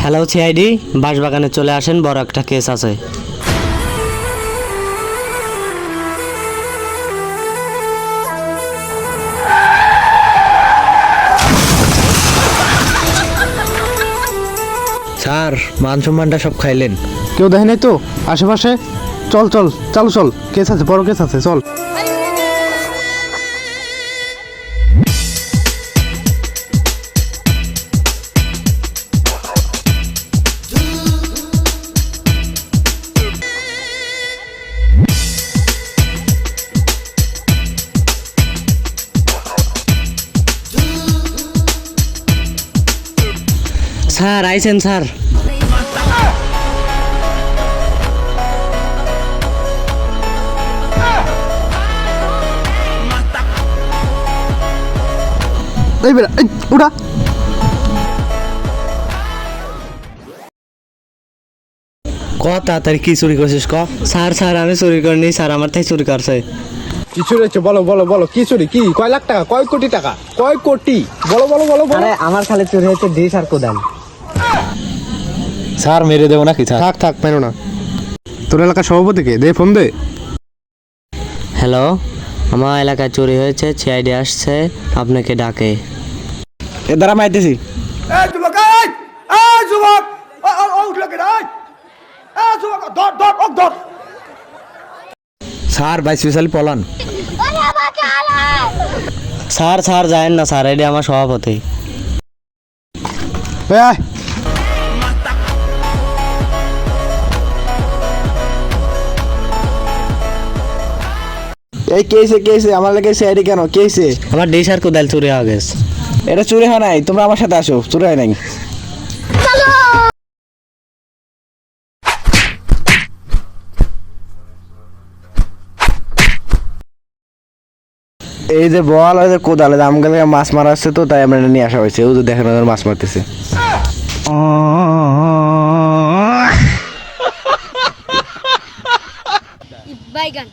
Hello CID, বাঁশবাগানে চলে আসেন, বড় একটা কেস আছে। স্যার, মান সম্মানটা সব খাইলেন। কেউ দেখে নাই তো আশেপাশে? চল চল, চালু চল, কেস আছে, বড় কেস আছে, চল। স্যার আইছেন স্যার। এই বেটা, এই উঠা। ক তাড়াতাড়ি কি চুরি করছিস ক। স্যার স্যার আমি চুরি করিনি স্যার, আমার থেকে চুরি করছে। কি চুরি হচ্ছে বলো বলো বলো, কি চুরি? কি কয় লাখ টাকা, কয় কোটি টাকা, কয় কোটি? বলো বলো বলো বলো। আরে আমার খালি চুরি হচ্ছে ডিশ আর কোদাল। স্যার মেরে দেবো নাকি? স্যার থাক থাক, মেরো না। তোর এলাকার সভাপতিকে দে, ফোন দে। হ্যালো, আমার এলাকায় চুরি হয়েছে, সিআইডি আসছে, আপনাকে ডাকে। এ দ্বারা মাইতেছি। এই যুবক, এই যুবক, উঠলো কেন? এই যুবক, ধর ধর ধর। স্যার ভাই স্পেশালি পলান। স্যার স্যার যায়েন না স্যার, এটি আমার সভাপতি। এই আয়। এই কেসে আমার লাগে সিআইডি কেন? কেসে আমার ডিশ আর কোদাল চুরি হয়ে গেছে। এটা চুরি হয় নাই, তোমরা আমার সাথে আসো। চুরি হয় নাই। এই যে বল, ওই যে কোদাল, আমগালে মাছ মারা আসছে, তো তাই আমরা নিয়ে আসা হয়েছে। ও যে দেখেন ওদের মাছ মারতেছে। বাইগান।